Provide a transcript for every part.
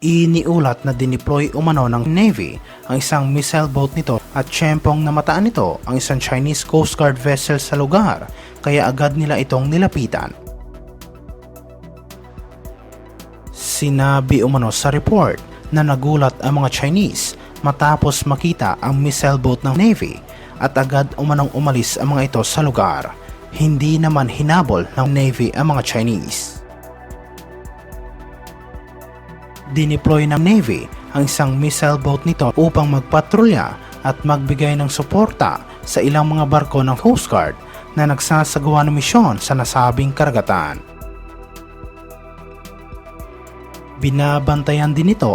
Iniulat na dineploy umano ng Navy ang isang missile boat nito at tiyempong namataan nito ang isang Chinese Coast Guard vessel sa lugar, kaya agad nila itong nilapitan. Sinabi umano sa report na nagulat ang mga Chinese matapos makita ang missile boat ng Navy at agad umanong umalis ang mga ito sa lugar. Hindi naman hinabol ng Navy ang mga Chinese. Dineploy ng Navy ang isang missile boat nito upang magpatrolya at magbigay ng suporta sa ilang mga barko ng Coast Guard na nagsasagawa ng misyon sa nasabing karagatan. Binabantayan din ito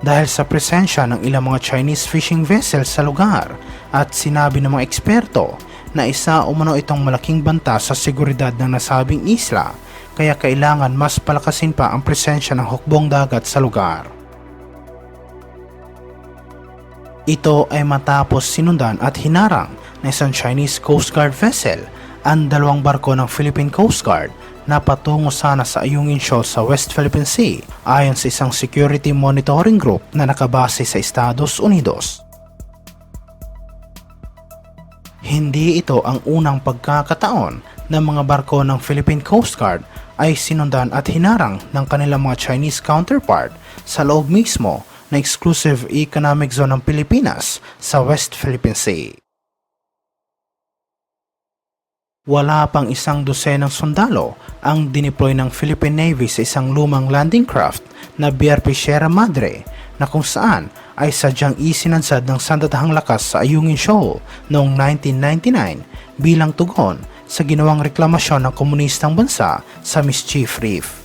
dahil sa presensya ng ilang mga Chinese fishing vessels sa lugar at sinabi ng mga eksperto na isa umano itong malaking banta sa seguridad ng nasabing isla, kaya kailangan mas palakasin pa ang presensya ng hukbong dagat sa lugar. Ito ay matapos sinundan at hinarang ng isang Chinese Coast Guard vessel ang dalawang barko ng Philippine Coast Guard na patungo sana sa Ayungin Shoal sa West Philippine Sea ayon sa isang security monitoring group na nakabase sa Estados Unidos. Hindi ito ang unang pagkakataon ng mga barko ng Philippine Coast Guard ay sinundan at hinarang ng kanilang mga Chinese counterpart sa loob mismo na exclusive economic zone ng Pilipinas sa West Philippine Sea. Wala pang isang dosenang sundalo ang dineploy ng Philippine Navy sa isang lumang landing craft na BRP Sierra Madre na kung saan ay sadyang isinansad ng sandatahang lakas sa Ayungin Shoal noong 1999 bilang tugon sa ginawang reklamasyon ng komunistang bansa sa Mischief Reef.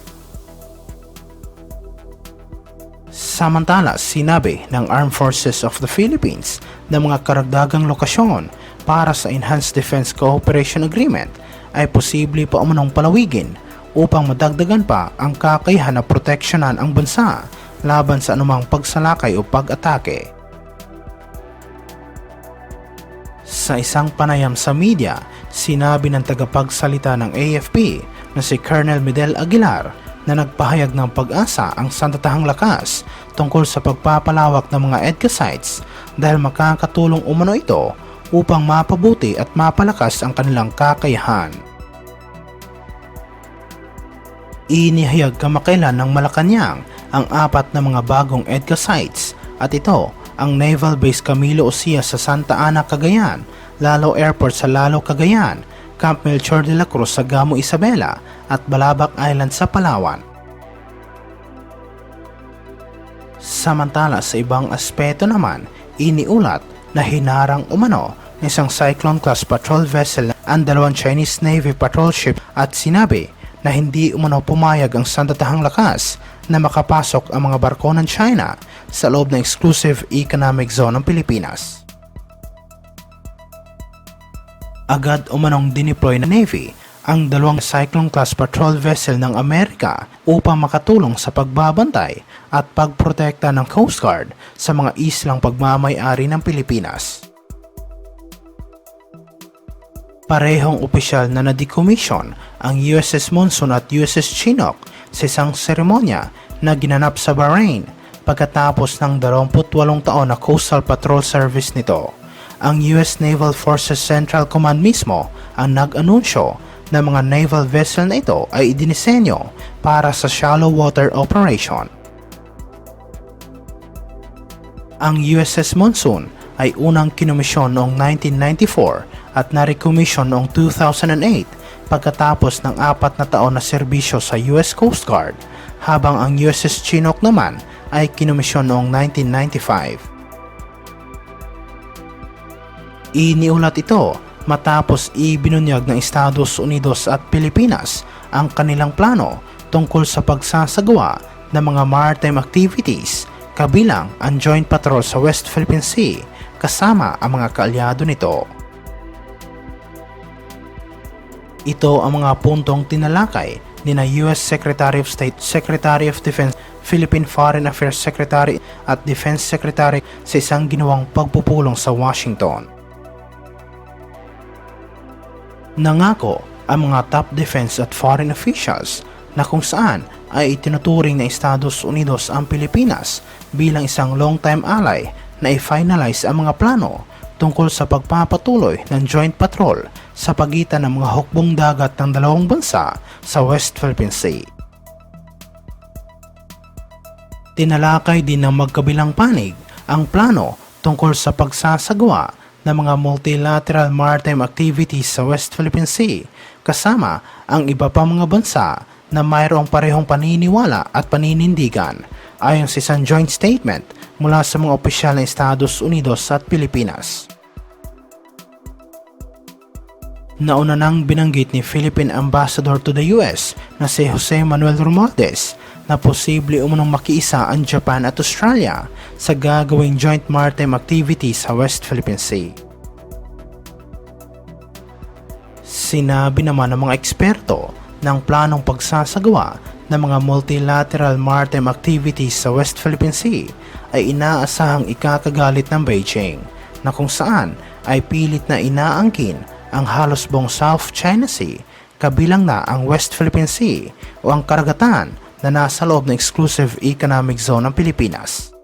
Samantala, sinabi ng Armed Forces of the Philippines na mga karagdagang lokasyon para sa Enhanced Defense Cooperation Agreement ay posible pa umanong palawigin upang madagdagan pa ang kakayahan na proteksyonan ang bansa laban sa anumang pagsalakay o pag-atake. Sa isang panayam sa media, sinabi ng tagapagsalita ng AFP na si Colonel Medel Aguilar na nagpahayag ng pag-asa ang sandatahang lakas tungkol sa pagpapalawak ng mga EDCA sites dahil makakatulong umano ito upang mapabuti at mapalakas ang kanilang kakayahan. Inihayag kamakailan ng Malacanang ang 4 na mga bagong EDCA sites at ito ang Naval Base Camilo Ocia sa Santa Ana, Cagayan, Lalo Airport sa Lalo, Cagayan, Camp Melchor de la Cruz sa Gamo, Isabela at Balabac Island sa Palawan. Samantala sa ibang aspeto naman, iniulat na hinarang umano ng isang Cyclone class patrol vessel ang dalawang Chinese Navy patrol ship at sinabi na hindi umano pumayag ang sandatahang lakas na makapasok ang mga barko ng China sa loob ng exclusive economic zone ng Pilipinas. Agad umanong dineploy ng Navy ang dalawang Cyclone class patrol vessel ng Amerika upang makatulong sa pagbabantay at pagprotekta ng Coast Guard sa mga islang pagmamay-ari ng Pilipinas. Parehong opisyal na na-decommission ang USS Monsoon at USS Chinook sa isang seremonya na ginanap sa Bahrain pagkatapos ng 28 taon na coastal patrol service nito. Ang US Naval Forces Central Command mismo ang nag-anunsyo na mga naval vessel na ito ay idinisenyo para sa shallow water operation. Ang USS Monsoon ay unang kinomisyon noong 1994 at na-recommission noong 2008 pagkatapos ng 4 na taon na serbisyo sa US Coast Guard, habang ang USS Chinook naman ay kinomisyon noong 1995. Iniulat ito matapos ibinunyag ng Estados Unidos at Pilipinas ang kanilang plano tungkol sa pagsasagawa ng mga maritime activities kabilang ang joint patrol sa West Philippine Sea kasama ang mga kaalyado nito. Ito ang mga puntong tinalakay ni US Secretary of State, Secretary of Defense, Philippine Foreign Affairs Secretary at Defense Secretary sa isang ginawang pagpupulong sa Washington. Nangako ang mga top defense at foreign officials na kung saan ay itinuturing ng Estados Unidos ang Pilipinas bilang isang long-time ally na i-finalize ang mga plano tungkol sa pagpapatuloy ng joint patrol sa pagitan ng mga hukbong dagat ng dalawang bansa sa West Philippine Sea. Tinalakay din ng magkabilang panig ang plano tungkol sa pagsasagawa ng mga multilateral maritime activities sa West Philippine Sea kasama ang iba pa mga bansa na mayroong parehong paniniwala at paninindigan ayon sa isang joint statement mula sa mga opisyal ng Estados Unidos at Pilipinas. Nauna nang binanggit ni Philippine Ambassador to the US na si Jose Manuel Romualdez na posible umunong makiisa ang Japan at Australia sa gagawing joint maritime activities sa West Philippine Sea. Sinabi naman ng mga eksperto ng planong pagsasagawa ng mga multilateral maritime activities sa West Philippine Sea ay inaasahang ikakagalit ng Beijing na kung saan ay pilit na inaangkin ang halos buong South China Sea kabilang na ang West Philippine Sea o ang karagatan na nasa loob ng exclusive economic zone ng Pilipinas.